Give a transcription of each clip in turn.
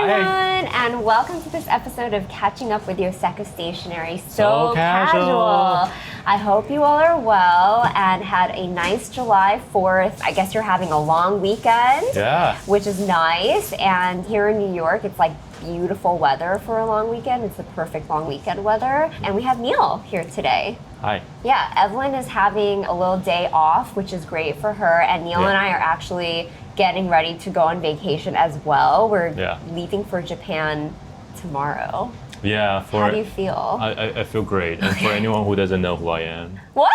everyone, and welcome to this episode of Catching Up with Yoseka Stationery. So casual. I hope you all are well and had a nice July 4th. I guess you're having a long weekend, which is nice. And here in New York, it's like beautiful weather for a long weekend. It's the perfect long weekend weather. And we have Neil here today. Hi. Yeah, Evelyn is having a little day off, which is great for her. And Neil and I are actually getting ready to go on vacation as well. We're leaving for Japan tomorrow. Yeah. How do you feel? I feel great. And for anyone who doesn't know who I am. What?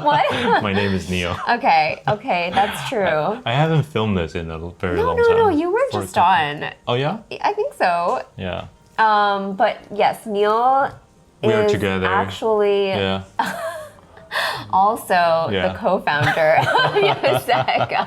What? My name is Neil. Okay, that's true. I haven't filmed this in a very long time. No, you were just on. Oh yeah? I think so. Yeah. But yes, Neil is together. Actually also the co-founder of Yoseka.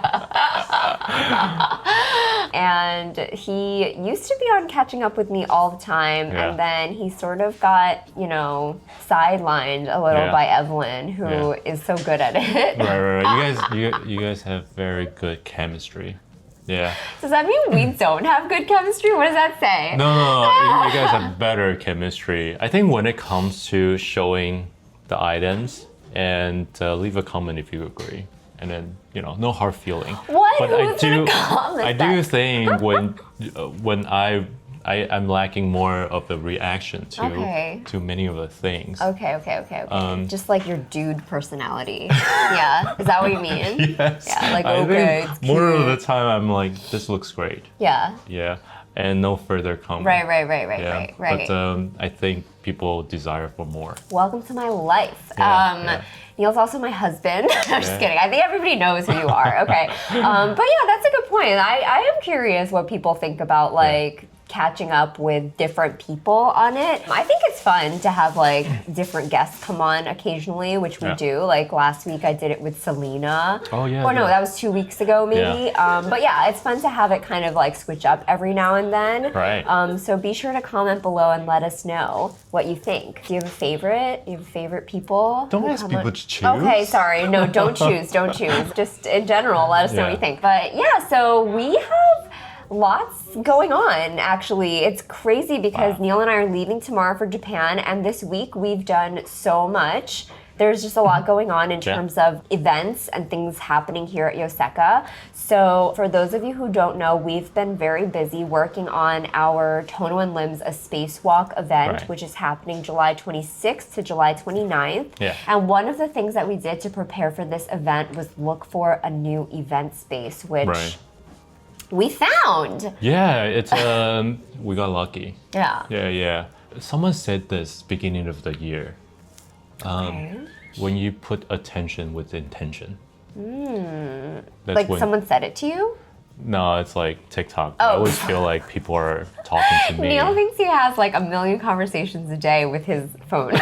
And he used to be on Catching Up with me all the time, and then he sort of got, sidelined a little by Evelyn, who is so good at it. Right. You guys have very good chemistry. Yeah. Does that mean we don't have good chemistry? What does that say? No. You guys have better chemistry. I think when it comes to showing the items, and leave a comment if you agree. And then, no hard feeling. What? But Who's gonna comment I do think when I'm lacking more of a reaction to many of the things. Okay. Just like your dude personality. Yeah, is that what you mean? Yes. Yeah, like, I think it's more cute. of the time I'm like, this looks great. Yeah. Yeah, and no further comment. Right. But I think people desire for more. Welcome to my life. Yeah. Neil's also my husband. I'm just kidding. I think everybody knows who you are. Okay. But yeah, that's a good point. I am curious what people think about catching up with different people on it. I think it's fun to have different guests come on occasionally, which we do. Like last week I did it with Selena. Oh yeah. Or no, that was 2 weeks ago maybe. But yeah, it's fun to have it kind of switch up every now and then. Right. So be sure to comment below and let us know what you think. Do you have a favorite? Do you have favorite people? Don't ask people to choose. Okay, sorry. No, don't choose. Don't choose. Just in general, let us know what you think. But yeah, so we have lots going on, actually. It's crazy because Neil and I are leaving tomorrow for Japan, and this week we've done so much. There's just a lot going on in terms of events and things happening here at Yoseka. So for those of you who don't know, we've been very busy working on our Tono Lims A Spacewalk event, which is happening July 26th to July 29th. Yeah. And one of the things that we did to prepare for this event was look for a new event space, which we found. Yeah, it's we got lucky. Yeah. Someone said this beginning of the year. When you put attention with intention. Someone said it to you? No, it's like TikTok. I always feel like people are talking to me. Neil thinks he has a million conversations a day with his phone. He's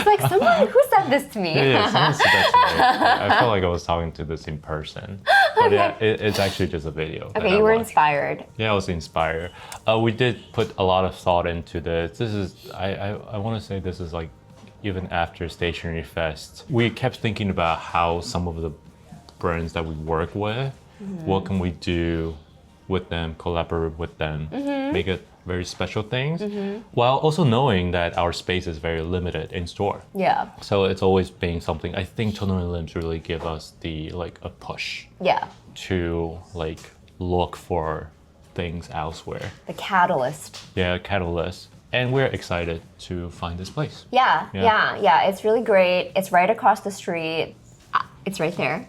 like, who said this to me? Yeah, someone said that to me. I felt like I was talking to this in person. But yeah, it's actually just a video. Okay, you were inspired. Yeah, I was inspired. We did put a lot of thought into this. This is, I want to say this is even after Stationery Fest, we kept thinking about how some of the brands that we work with, what can we do with them, collaborate with them, make it very special things, while also knowing that our space is very limited in store. Yeah. So it's always been something, I think Tono Lims really give us the a push to look for things elsewhere. The catalyst. Yeah, catalyst. And we're excited to find this place. Yeah. It's really great. It's right across the street. It's right there.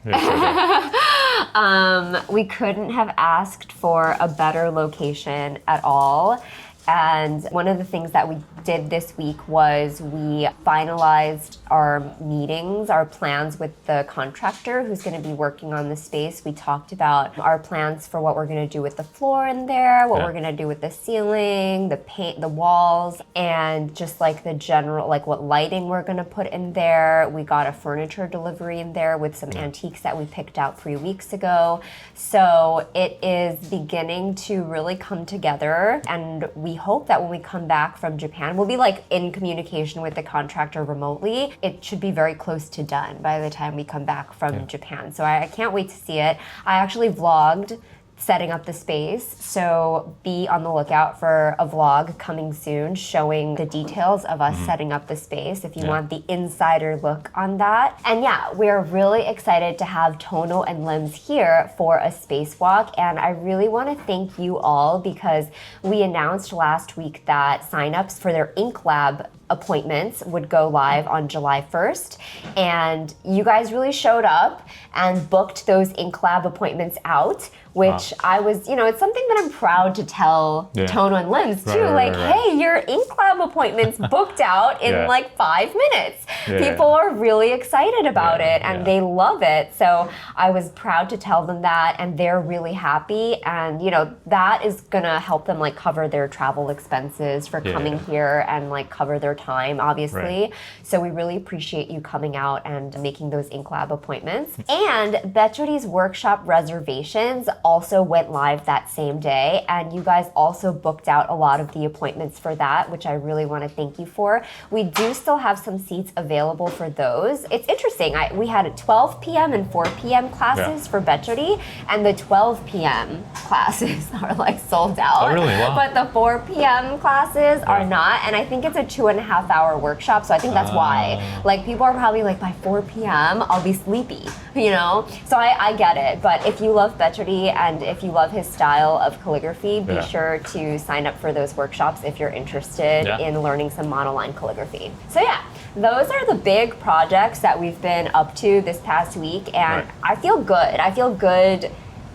We couldn't have asked for a better location at all. And one of the things that we did this week was we finalized our meetings, our plans with the contractor who's going to be working on the space. We talked about our plans for what we're going to do with the floor in there, what we're going to do with the ceiling, the paint, the walls, and just the general, what lighting we're going to put in there. We got a furniture delivery in there with some antiques that we picked out 3 weeks ago. So it is beginning to really come together, and we hope that when we come back from Japan, we'll be in communication with the contractor remotely. It should be very close to done by the time we come back from Japan. So I can't wait to see it. I actually vlogged setting up the space. So be on the lookout for a vlog coming soon showing the details of us setting up the space if you want the insider look on that. And yeah, we're really excited to have Tono and Lims here for a spacewalk. And I really want to thank you all because we announced last week that signups for their Ink Lab appointments would go live on July 1st. And you guys really showed up and booked those Ink Lab appointments out, which I was, you know, it's something that I'm proud to tell Tono and Lims too. Hey, your Ink Lab appointment's booked out in like 5 minutes. People are really excited about it and they love it. So I was proud to tell them that and they're really happy. And, you know, that is gonna help them like cover their travel expenses for coming here and like cover their time, obviously. So we really appreciate you coming out and making those Ink Lab appointments. And Bechori's workshop reservations also went live that same day, and you guys also booked out a lot of the appointments for that, which I really want to thank you for. We do still have some seats available for those. It's interesting. We had 12 p.m. and 4 p.m. classes for Bechori, and the 12 p.m. classes are like sold out. Oh, really? Wow. But the 4 p.m. classes are not, and I think it's a 2.5-hour workshop, so I think that's why. Like, people are probably like, by 4 p.m., I'll be sleepy, you know? So I get it, but if you love Bechori and if you love his style of calligraphy, be sure to sign up for those workshops if you're interested in learning some monoline calligraphy. So yeah, those are the big projects that we've been up to this past week, and I feel good. I feel good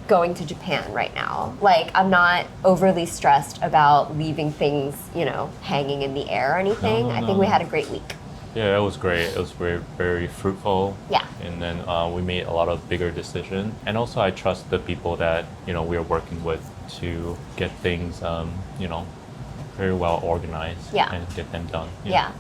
going to Japan right now. Like, I'm not overly stressed about leaving things, you know, hanging in the air or anything. I think we had a great week. Yeah, it was great. It was very, very fruitful. Yeah. And then we made a lot of bigger decisions. And also, I trust the people that, you know, we're working with to get things, you know, very well organized and get them done. Yeah.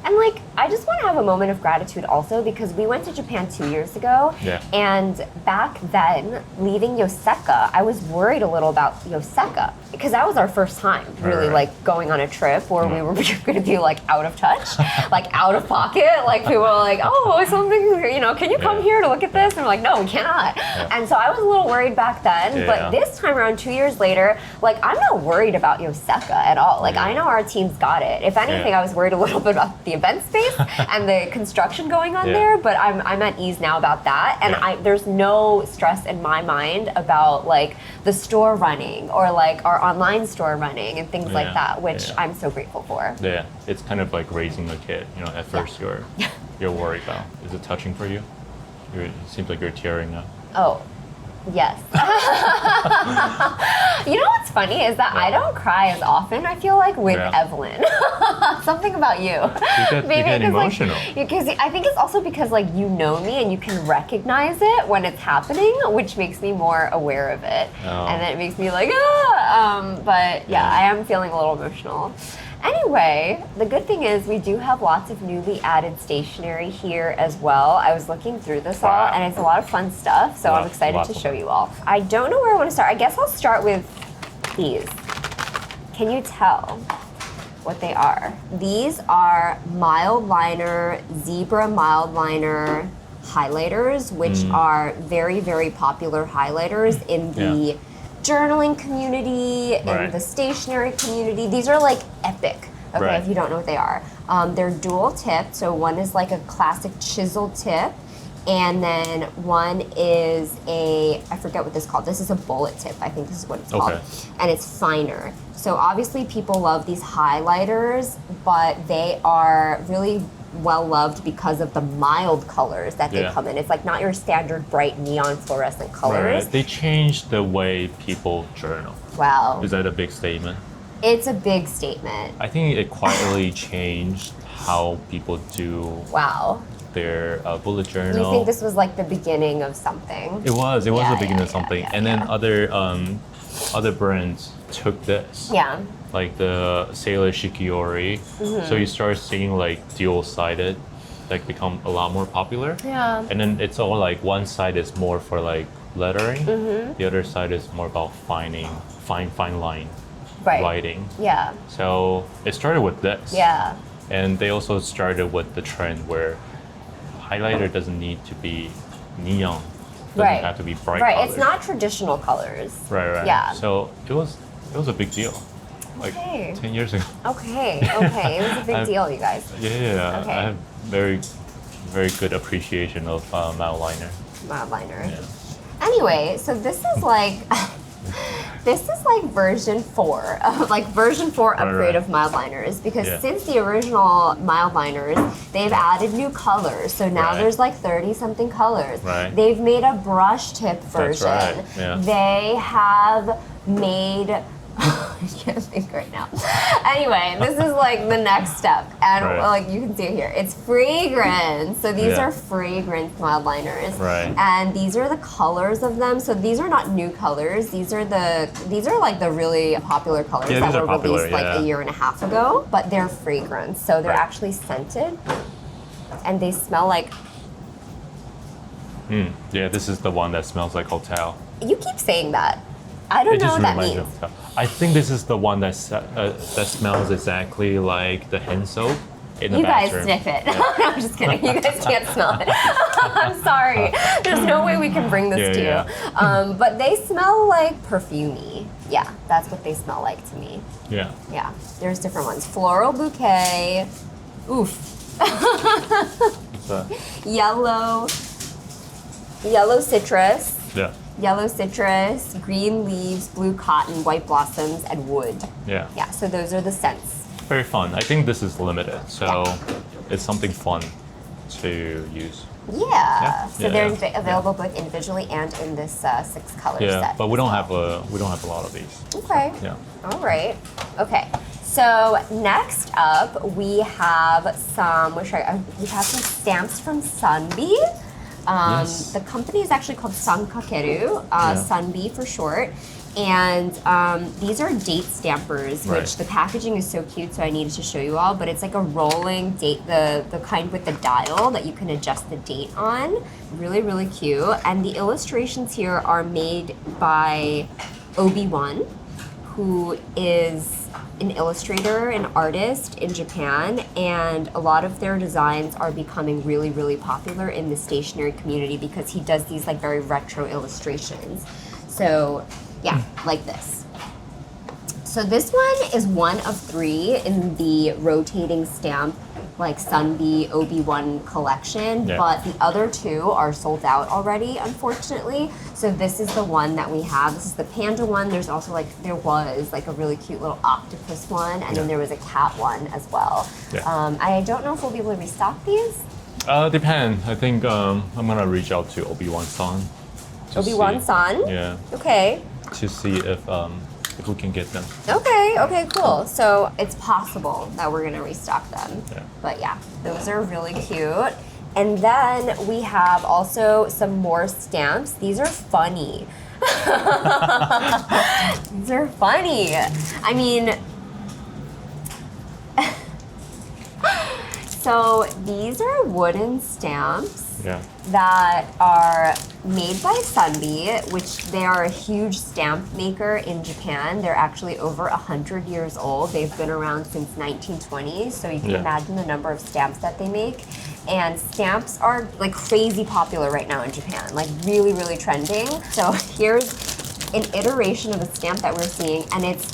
And like, I just want to have a moment of gratitude also because we went to Japan 2 years ago. And back then, leaving Yoseka, I was worried a little about Yoseka because that was our first time really like going on a trip where we were going to be like out of touch, like out of pocket. Like people were like, oh, something, you know, can you come here to look at this? And we're like, no, we cannot. And so I was a little worried back then, but this time around 2 years later, like I'm not worried about Yoseka at all. Like I know our team's got it. If anything, I was worried a little bit about the event space and the construction going on there, but I'm at ease now about that. And there's no stress in my mind about like the store running or like our online store running and things like that, which I'm so grateful for. Yeah, it's kind of like raising a kid. You know, at first you're worried about. Is it touching for you? It seems like you're tearing up. Oh, yes. You know what's funny is that I don't cry as often, I feel like, with Evelyn. Something about you. You get emotional. Like, because I think it's also because like you know me and you can recognize it when it's happening, which makes me more aware of it. And then it makes me like, but yeah, I am feeling a little emotional. Anyway, the good thing is we do have lots of newly added stationery here as well. I was looking through this all, and it's a lot of fun stuff, so I'm excited to show you all. I don't know where I want to start. I guess I'll start with these. Can you tell what they are? These are Mildliner, Zebra Mildliner highlighters, which are very, very popular highlighters in the journaling community, in the stationery community. These are like epic, if you don't know what they are. They're dual tipped, so one is like a classic chisel tip, and then one is I forget what this is called. This is a bullet tip, I think this is what it's called. And it's finer. So obviously people love these highlighters, but they are really well loved because of the mild colors that they come in. It's like not your standard bright neon fluorescent colors. They changed the way people journal. Wow. Is that a big statement? It's a big statement. I think it quietly changed how people do their bullet journal. Do you think this was like the beginning of something? It was the beginning of something. And then other brands took this. Yeah. Like the Sailor Shikiori. So you start seeing like dual-sided like become a lot more popular. Yeah. And then it's all like one side is more for like lettering. The other side is more about fine line writing. Yeah. So it started with this. Yeah. And they also started with the trend where highlighter doesn't need to be neon doesn't have to be bright Right, colors. it's not traditional colors. Right. Yeah. So it was a big deal. Like Okay. 10 years ago. Okay. It was a big deal, you guys. Yeah. Okay. I have very good appreciation of Mildliner. Mildliner. Yeah. Anyway, so this is like version 4 of version 4 upgrade of Mildliners, because since the original Mildliners, they've added new colors. So now there's like 30 something colors. Right. They've made a brush tip version. That's right. Yeah. They have made I can't think right now. Anyway, this is like the next step, and like you can see it here. It's fragrance. So these are fragrance Mildliners, and these are the colors of them. So these are not new colors. These are like the really popular colors that were released like a year and a half ago. But they're fragrance, so they're actually scented, and they smell like. Yeah, this is the one that smells like hotel. You keep saying that. I don't know what that means. I think this is the one that smells exactly like the hand soap in the bathroom. You guys sniff it. No, I'm just kidding. You guys can't smell it. I'm sorry. There's no way we can bring this to you. But they smell like perfumey. Yeah, that's what they smell like to me. Yeah. Yeah, there's different ones. Floral bouquet. Oof. Yellow citrus. Yeah. Yellow citrus, green leaves, blue cotton, white blossoms, and wood. Yeah. Yeah, so those are the scents. Very fun. I think this is limited, so it's something fun to use. Yeah. So they're available both individually and in this 6-color set. Yeah, but we don't have a lot of these. Okay. Yeah. All right. Okay. So next up, we have some. We have some stamps from Sanby. The company is actually called Sankakeru, Sanby for short. And these are date stampers, which the packaging is so cute, so I needed to show you all. But it's like a rolling date, the kind with the dial that you can adjust the date on. Really, really cute. And the illustrations here are made by Ob1, who is an illustrator, an artist in Japan, and a lot of their designs are becoming really, really popular in the stationery community because he does these like very retro illustrations. So yeah, like this. So this one is one of 3 in the rotating stamp like Sanby Ob1 collection, but the other 2 are sold out already, unfortunately. So this is the one that we have. This is the panda one. There's also there was a really cute little octopus one, and then there was a cat one as well. I don't know if we'll be able to restock these. Depends. I think I'm gonna reach out to Ob1-san. Ob1-san? Yeah. Okay. To see if we can get them. Okay, cool. So it's possible that we're gonna restock them. But yeah, those are really cute. And then we have also some more stamps. These are funny. These are funny. I mean, so these are wooden stamps that are made by Sanby, which they are a huge stamp maker in Japan. They're actually over 100 years old. They've been around since 1920, so you can imagine the number of stamps that they make. And stamps are like crazy popular right now in Japan, like really, really trending. So here's an iteration of a stamp that we're seeing, and it's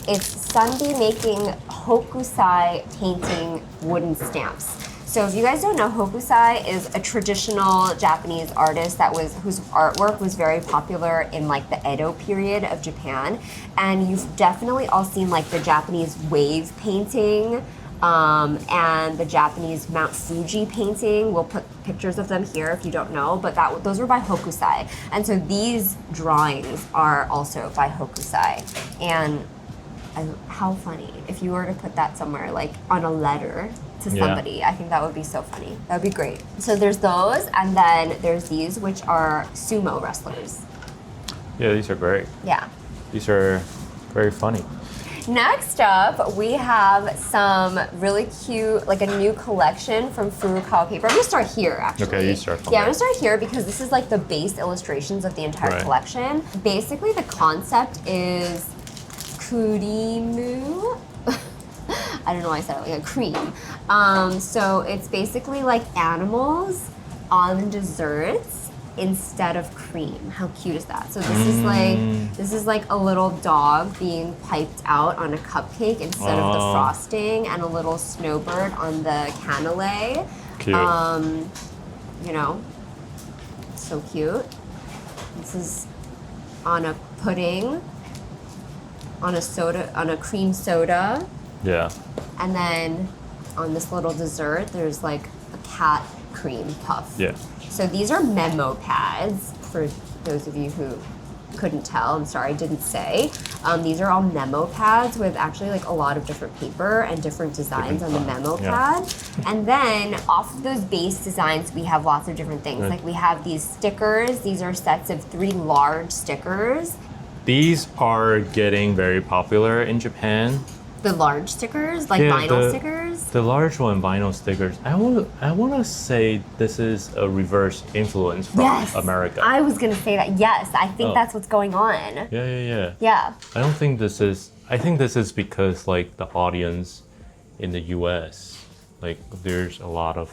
Sanby making Hokusai painting wooden stamps. So if you guys don't know, Hokusai is a traditional Japanese artist whose artwork was very popular in like the Edo period of Japan. And you've definitely all seen like the Japanese wave painting and the Japanese Mount Fuji painting. We'll put pictures of them here if you don't know, but those were by Hokusai. And so these drawings are also by Hokusai. And how funny if you were to put that somewhere, like on a letter to somebody. I think that would be so funny. That would be great. So there's those, and then there's these, which are sumo wrestlers. Yeah, these are great. Yeah. These are very funny. Next up, we have some really cute, like a new collection from Furukawa paper. I'm gonna start here, actually. Okay, you start from I'm gonna start here because this is like the base illustrations of the entire collection. Basically, the concept is kurimu. I don't know why I said it like a cream. So it's basically like animals on desserts, instead of cream. How cute is that? So this is like a little dog being piped out on a cupcake instead of the frosting, and a little snowbird on the cannelé. Cute. You know, so cute. This is on a pudding, on a soda, on a cream soda. Yeah. And then on this little dessert, there's like a cat cream puff. Yeah. So these are memo pads, for those of you who couldn't tell. I'm sorry, I didn't say. These are all memo pads with actually like a lot of different paper and different designs on the memo pad. And then off of those base designs, we have lots of different things. Like we have these stickers. These are sets of 3 large stickers. These are getting very popular in Japan. The large stickers, like vinyl stickers? The large one, vinyl stickers. I want to say this is a reverse influence from America. I was going to say that. Yes, I think that's what's going on. Yeah. Yeah. I don't think this is, I think this is because like the audience in the US, like there's a lot of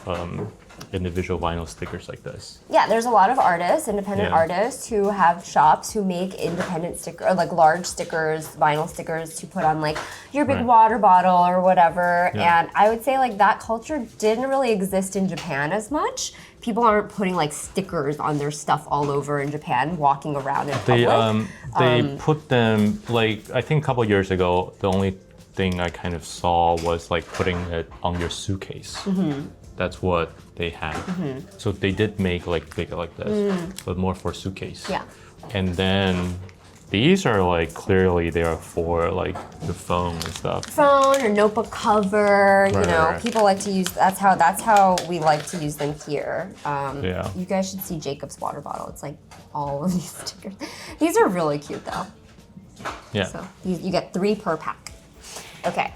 individual vinyl stickers like this. Yeah, there's a lot of artists, independent artists who have shops who make independent stickers, like large stickers, vinyl stickers to put on like your big water bottle or whatever. And I would say like that culture didn't really exist in Japan as much. People aren't putting like stickers on their stuff all over in Japan, walking around in public. They put them, like I think a couple years ago, the only thing I kind of saw was like putting it on your suitcase. That's what they had. So they did make like bigger like this, but more for suitcase. Yeah. And then these are like clearly they are for like the phone and stuff. Phone or notebook cover, you know, people like to use, that's how we like to use them here. You guys should see Jacob's water bottle. It's like all of these stickers. These are really cute though. Yeah. So you get 3 per pack. Okay.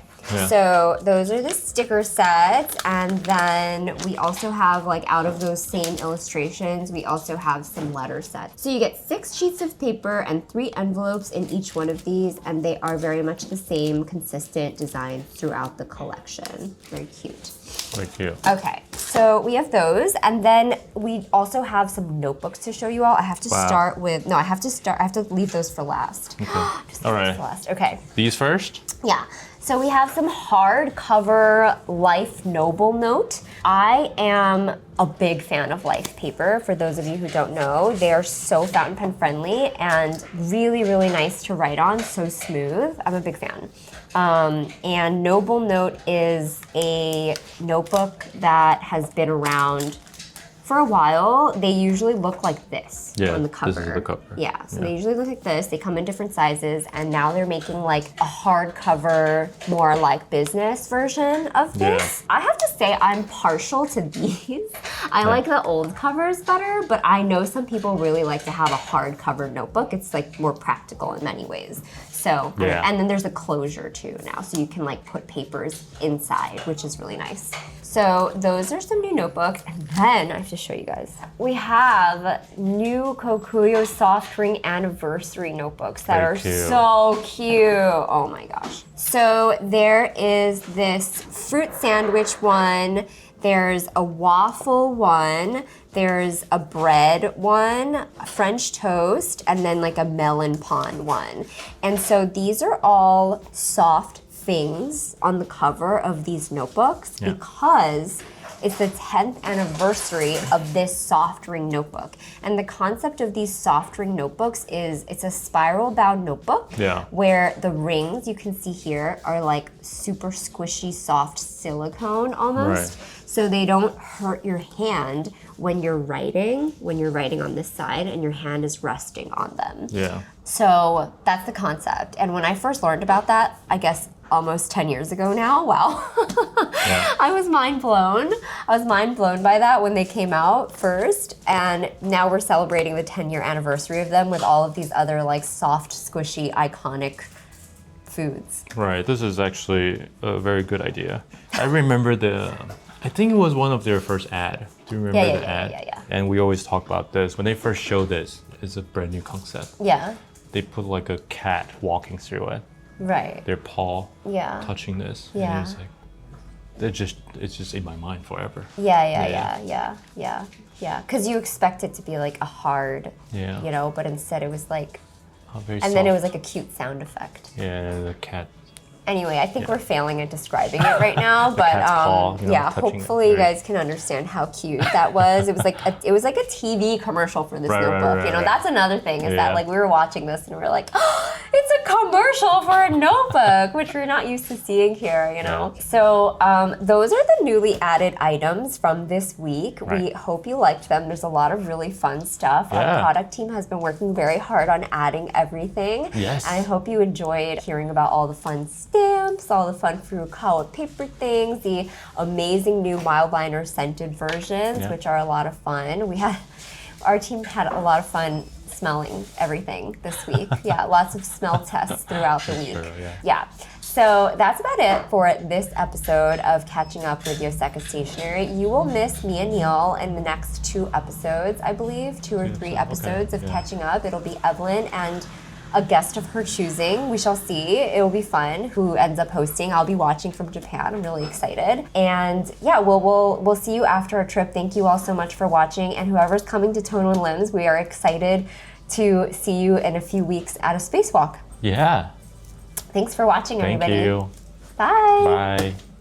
So those are the sticker sets, and then we also have, like, out of those same illustrations, we also have some letter sets. So you get 6 sheets of paper and 3 envelopes in each one of these, and they are very much the same consistent design throughout the collection. Very cute. Very cute. Okay, so we have those, and then we also have some notebooks to show you all. I have to start with, no, I have to leave those for last. Okay. Just all right. for last. Okay. These first? Yeah. So we have some hardcover Life Noble Note. I am a big fan of Life paper, for those of you who don't know. They are so fountain pen friendly and really, really nice to write on, so smooth. I'm a big fan. And Noble Note is a notebook that has been around for a while. They usually look like this on the cover. This is the cover. Yeah, so they usually look like this. They come in different sizes, and now they're making like a hardcover, more like business version of this. I have to say I'm partial to these. I like the old covers better, but I know some people really like to have a hardcover notebook. It's like more practical in many ways. So, and then there's a closure too now, so you can like put papers inside, which is really nice. So those are some new notebooks, and then I have to show you guys. We have new Kokuyo soft ring anniversary notebooks that are so cute. Oh my gosh. So there is this fruit sandwich one, there's a waffle one, there's a bread one, a French toast, and then like a melon pond one. And so these are all soft things on the cover of these notebooks because it's the 10th anniversary of this soft ring notebook. And the concept of these soft ring notebooks is it's a spiral bound notebook where the rings you can see here are like super squishy, soft silicone almost. So they don't hurt your hand when you're writing on this side and your hand is resting on them. So that's the concept. And when I first learned about that, I guess almost 10 years ago now, wow. I was mind blown. I was mind blown by that when they came out first. And now we're celebrating the 10-year anniversary of them with all of these other like soft, squishy, iconic foods. Right, this is actually a very good idea. I remember I think it was one of their first ad. Do you remember the ad? Yeah. And we always talk about this. When they first showed this, it's a brand new concept. Yeah. They put like a cat walking through it. Right. Their paw touching this. Yeah. And it's like, it's just in my mind forever. Yeah. Because you expect it to be like a hard, Yeah. you know, but instead it was like, Very and then it was soft. like a cute sound effect. Yeah, the cat. Anyway, I think we're failing at describing it right now, but cat's paw, you know, yeah, touching it, hopefully you right. guys can understand how cute that was. It was like a TV commercial for this Right, notebook. You know, right. that's another thing is that Yeah. like we were watching this and we were like, oh, it's a commercial for a notebook, which we're not used to seeing here. You know, Yeah. so those are the newly added items from this week. We Right. hope you liked them. There's a lot of really fun stuff. Our Yeah. product team has been working very hard on adding everything. Yes. And I hope you enjoyed hearing about all the fun stamps, all the fun Furukawa paper things, the amazing new Mildliner scented versions, Yeah. which are a lot of fun. Our team had a lot of fun smelling everything this week. Yeah, lots of smell tests throughout the week. True, yeah. Yeah. So that's about it for this episode of Catching Up with Yoseka Stationery. You will miss me and Neil in the next 2 episodes, I believe, 2 or 3 episodes of yeah. Catching Up. It'll be Evelyn and a guest of her choosing. We shall see. It will be fun who ends up hosting. I'll be watching from Japan. I'm really excited. And yeah, we'll see you after our trip. Thank you all so much for watching. And whoever's coming to Tono Lims, we are excited to see you in a few weeks at a spacewalk. Yeah. Thanks for watching, Thank everybody. you. Bye. Bye.